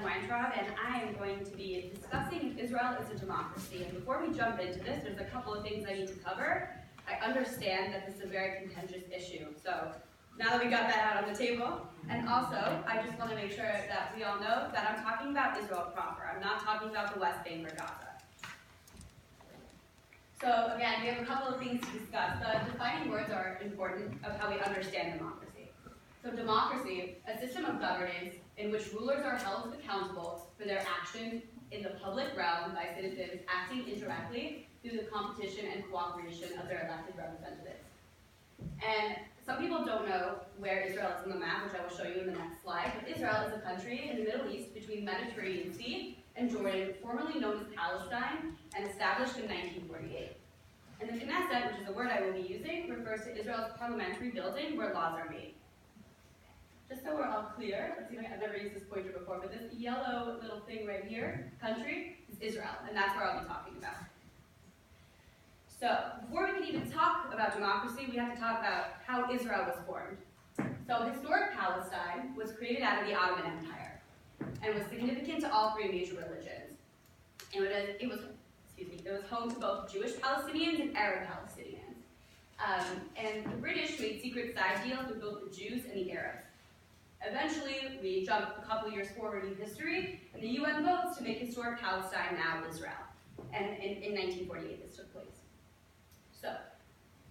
Weintraub, and I am going to be discussing if Israel is a democracy. And before we jump into this, there's a couple of things I need to cover. I understand that this is a very contentious issue, so now that we got that out on the table, and also, I just want to make sure that we all know that I'm talking about Israel proper. I'm not talking about the West Bank or Gaza. So again, we have a couple of things to discuss. The defining words are important of how we understand democracy. So democracy, a system of governance in which rulers are held accountable for their actions in the public realm by citizens acting indirectly through the competition and cooperation of their elected representatives. And some people don't know where Israel is on the map, which I will show you in the next slide, but Israel is a country in the Middle East between the Mediterranean Sea and Jordan, formerly known as Palestine, and established in 1948. And the Knesset, which is a word I will be using, refers to Israel's parliamentary building where laws are made. Just so we're all clear, let's see if I've never used this pointer before, but this yellow little thing right here, country, is Israel, and that's where I'll be talking about. So, before we can even talk about democracy, we have to talk about how Israel was formed. So, historic Palestine was created out of the Ottoman Empire, and was significant to all three major religions. And it was home to both Jewish Palestinians and Arab Palestinians. And the British made secret side deals with both the Jews and the Arabs. Eventually, we jump a couple years forward in history, and the UN votes to make historic Palestine now Israel. And in 1948, this took place. So,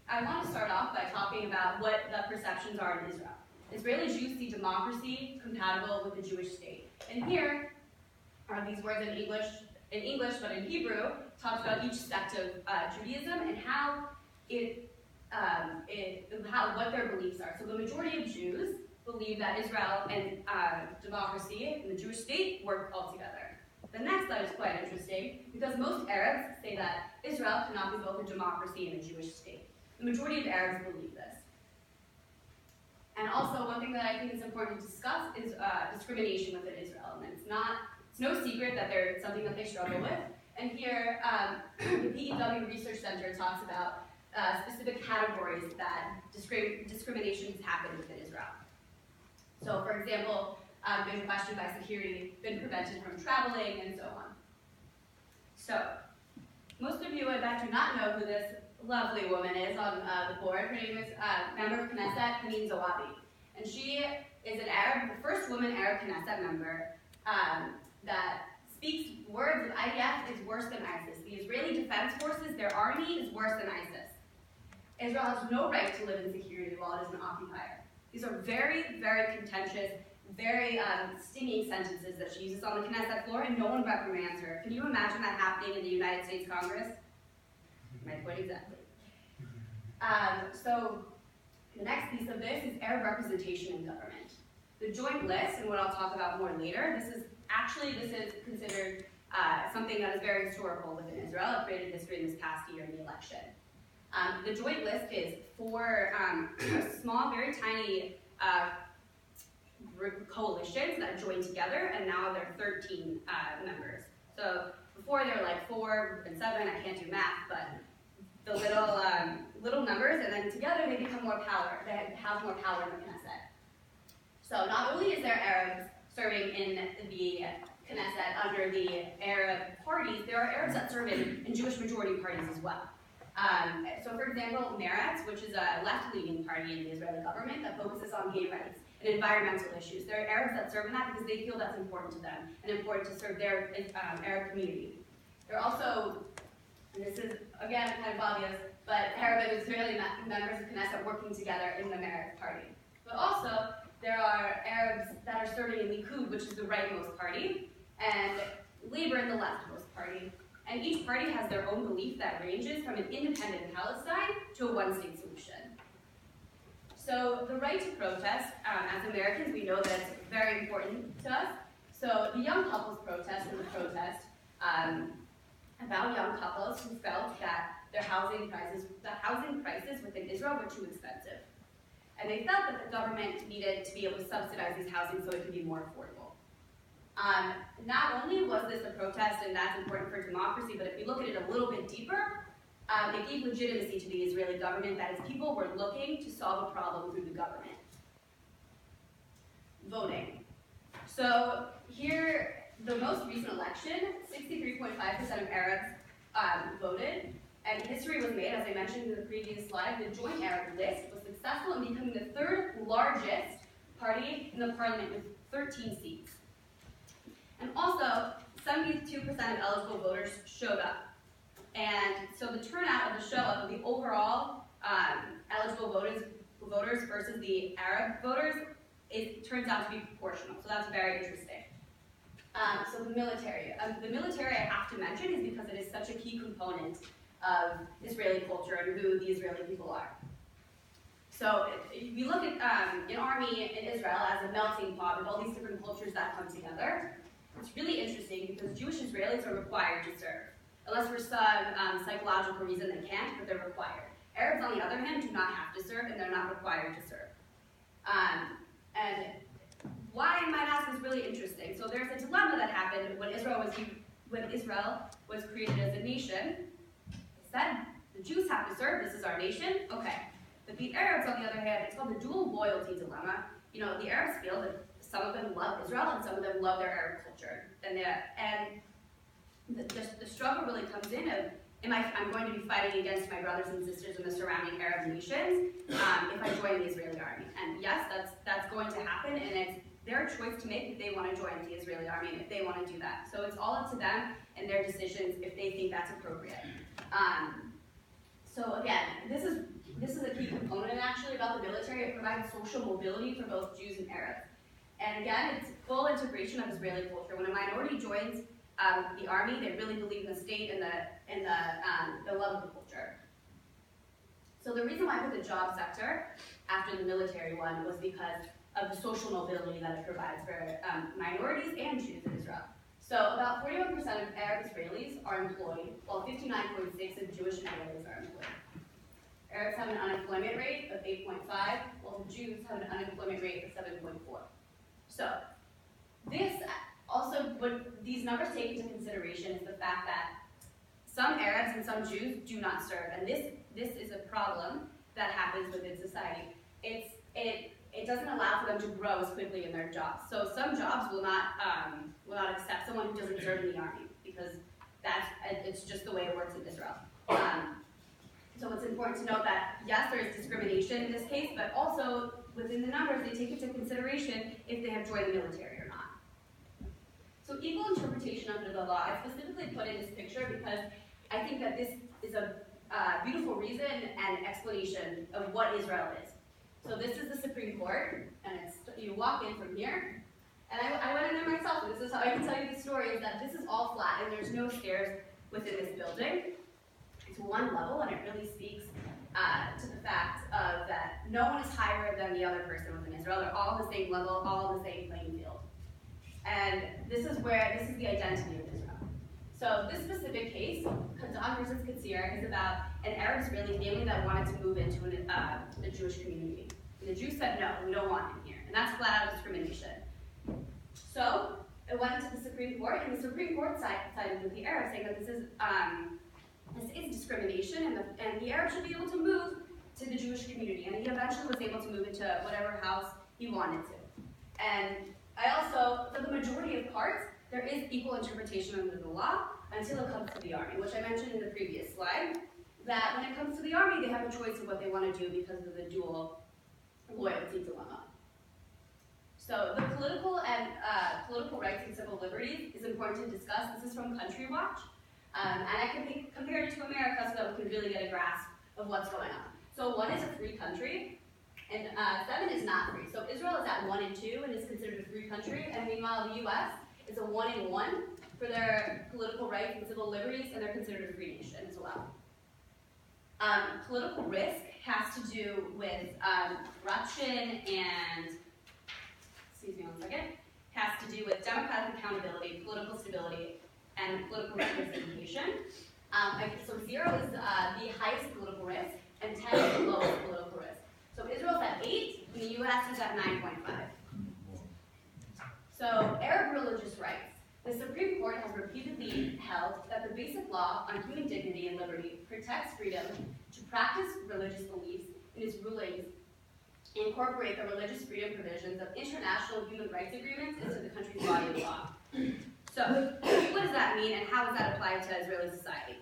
I want to start off by talking about what the perceptions are in Israel. Israeli Jews see democracy compatible with the Jewish state. And here are these words in English, but in Hebrew, talks about each sect of Judaism and how what their beliefs are. So the majority of Jews believe that Israel and democracy and the Jewish state work all together. The next slide is quite interesting because most Arabs say that Israel cannot be both a democracy and a Jewish state. The majority of Arabs believe this. And also, one thing that I think is important to discuss is discrimination within Israel. And it's no secret that it's something that they struggle with. And here, the PEW Research Center talks about specific categories that discrimination has happened within Israel. So, for example, been questioned by security, been prevented from traveling, and so on. So, most of you, I bet, do not know who this lovely woman is on the board. Her name is member of Knesset, Hanin Zawabi. And she is the first woman Arab Knesset member that speaks words of IDF is worse than ISIS. The Israeli Defense Forces, their army, is worse than ISIS. Israel has no right to live in security while it is an occupier. These are very, very contentious, very stinging sentences that she uses on the Knesset floor, and no one reprimands her. Can you imagine that happening in the United States Congress? My point exactly. So the next piece of this is Arab representation in government. The joint list, and what I'll talk about more later, this is considered something that is very historical within Israel. It created history in this past year in the election. The joint list is four small, very tiny coalitions that joined together, and now there are 13 members. So before there were like 4 and 7, I can't do math, but the little numbers, and then together they become more power. They have more power in the Knesset. So not only is there Arabs serving in the Knesset under the Arab parties, there are Arabs that serve in Jewish majority parties as well. So for example, Meretz, which is a left-leaning party in the Israeli government that focuses on gay rights and environmental issues. There are Arabs that serve in that because they feel that's important to them and important to serve their Arab community. There are also, and this is again kind of obvious, but Arab and Israeli members of Knesset working together in the Meretz party. But also, there are Arabs that are serving in Likud, which is the rightmost party, and Labor in the leftmost party. And each party has their own belief that ranges from an independent Palestine to a one-state solution. So the right to protest, as Americans, we know that it's very important to us. So the young couples protest was a protest about young couples who felt that the housing prices within Israel were too expensive. And they felt that the government needed to be able to subsidize these housing so it could be more affordable. Not only was this a protest, and that's important for democracy, but if we look at it a little bit deeper, it gave legitimacy to the Israeli government that its people were looking to solve a problem through the government. Voting. So here, the most recent election, 63.5% of Arabs voted, and history was made, as I mentioned in the previous slide. The Joint Arab List was successful in becoming the third largest party in the parliament with 13 seats. And also, 72% of eligible voters showed up. And so the turnout of the show up of the overall eligible voters versus the Arab voters, it turns out to be proportional. So that's very interesting. So the military. The military I have to mention is because it is such a key component of Israeli culture and who the Israeli people are. So if you look at an army in Israel as a melting pot of all these different cultures that come together, it's really interesting because Jewish Israelis are required to serve. Unless for some psychological reason they can't, but they're required. Arabs, on the other hand, do not have to serve, and they're not required to serve. And why, I might ask, is really interesting. So there's a dilemma that happened when Israel was created as a nation. They said, the Jews have to serve, this is our nation, okay. But the Arabs, on the other hand, it's called the dual loyalty dilemma. You know, the Arabs feel that some of them love Israel and some of them love their Arab culture. And the struggle really comes in of, I'm going to be fighting against my brothers and sisters in the surrounding Arab nations if I join the Israeli army. And yes, that's going to happen, and it's their choice to make if they want to join the Israeli army and if they want to do that. So it's all up to them and their decisions if they think that's appropriate. So again, this is a key component actually about the military. It provides social mobility for both Jews and Arabs. And again, it's full integration of Israeli culture. When a minority joins the army, they really believe in the state and the love of the culture. So the reason why I put the job sector after the military one was because of the social mobility that it provides for minorities and Jews in Israel. So about 41% of Arab Israelis are employed, while 59.6% of Jewish Israelis are employed. Arabs have an unemployment rate of 8.5, while the Jews have an unemployment rate of 7.4. So this also, what these numbers take into consideration is the fact that some Arabs and some Jews do not serve, and this is a problem that happens within society. It doesn't allow for them to grow as quickly in their jobs. So some jobs will not accept someone who doesn't serve in the army because it's just the way it works in Israel. So it's important to note that yes, there is discrimination in this case, but also within the numbers they take into consideration if they have joined the military or not. So equal interpretation under the law, I specifically put in this picture because I think that this is a beautiful reason and explanation of what Israel is. So this is the Supreme Court, and you walk in from here, and I went in there myself, and this is how I can tell you the story, is that this is all flat, and there's no stairs within this building. It's one level, and it really speaks to the fact of that no one is higher than the other person within Israel. They're all the same level, all on the same playing field. And this is the identity of Israel. So this specific case, Kadan versus Katsir, is about an Arab Israeli family that wanted to move into a Jewish community. And the Jews said, no, we don't want him here. And that's flat out discrimination. So it went to the Supreme Court, and the Supreme Court sided with the Arabs, saying that this is discrimination, and the Arab should be able to move to the Jewish community. And he eventually was able to move into whatever house he wanted to. And I also, for the majority of parts, there is equal interpretation under the law until it comes to the army, which I mentioned in the previous slide, that when it comes to the army, they have a choice of what they want to do because of the dual loyalty dilemma. So the political rights and civil liberties is important to discuss. This is from Country Watch. And I can compare it to America so that we can really get a grasp of what's going on. So 1 is a free country, and 7 is not free. So Israel is at 1 and 2 and is considered a free country, and meanwhile the US is a 1 and 1 for their political rights and civil liberties, and they're considered a free nation as well. Political risk has to do with corruption and, excuse me one second, has to do with democratic accountability, political stability, and political representation. So 0 is the highest political risk, and 10 is the lowest political risk. So Israel's at 8, and the US is at 9.5. So Arab religious rights. The Supreme Court has repeatedly held that the basic law on human dignity and liberty protects freedom to practice religious beliefs, and its rulings incorporate the religious freedom provisions of international human rights agreements into the country's body of law. So, what does that mean, and how is that applied to Israeli society?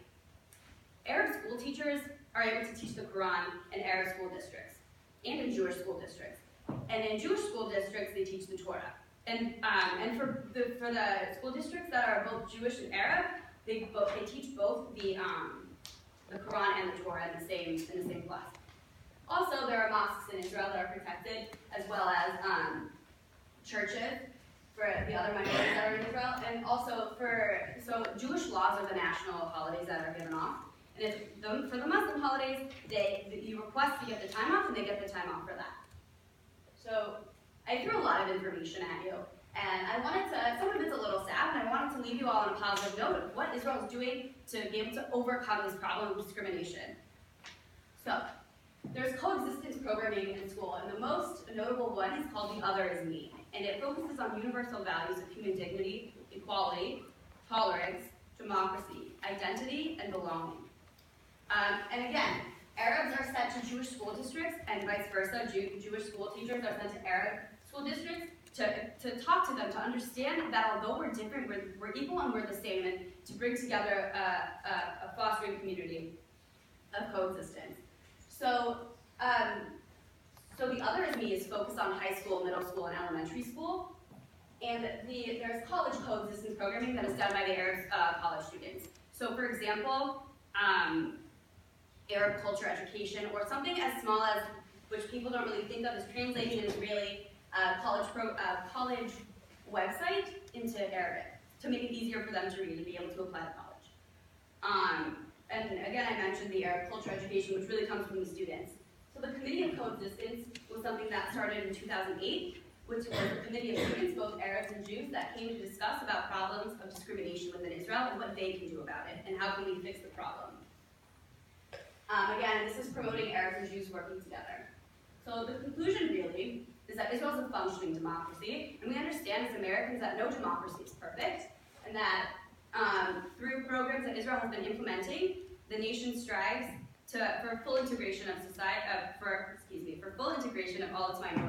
Arab school teachers are able to teach the Quran in Arab school districts and in Jewish school districts. And in Jewish school districts, they teach the Torah. And for the school districts that are both Jewish and Arab, they teach both the Quran and the Torah in the same class. Also, there are mosques in Israel that are protected, as well as churches for the other minorities that are in Israel, and also so Jewish laws are the national holidays that are given off. And for the Muslim holidays, you request to get the time off, and they get the time off for that. So I threw a lot of information at you, and some of it's a little sad, and I wanted to leave you all on a positive note of what Israel is doing to be able to overcome this problem of discrimination. So there's coexistence programming in school, and the most notable one is called The Other Is Me, and it focuses on universal values of human dignity, equality, tolerance, democracy, identity, and belonging. And again, Arabs are sent to Jewish school districts, and vice versa. Jewish school teachers are sent to Arab school districts to talk to them, to understand that although we're different, we're equal and we're the same, and to bring together a fostering community of coexistence. So The Other Is Me is focused on high school, middle school, and elementary school. And there's college coexistence programming that is done by the Arab college students. So for example, Arab culture education, or something as small as, which people don't really think of, as translating an Israeli college website into Arabic to make it easier for them to read and be able to apply to college. And again, I mentioned the Arab culture education, which really comes from the students. So the Committee of Coexistence was something that started in 2008, which was a committee of students, both Arabs and Jews, that came to discuss about problems of discrimination within Israel and what they can do about it, and how can we fix the problem. Again, this is promoting Arabs and Jews working together. So the conclusion really is that Israel is a functioning democracy, and we understand as Americans that no democracy is perfect, and that through programs that Israel has been implementing, the nation strives for full integration of society, for full integration of all its minorities.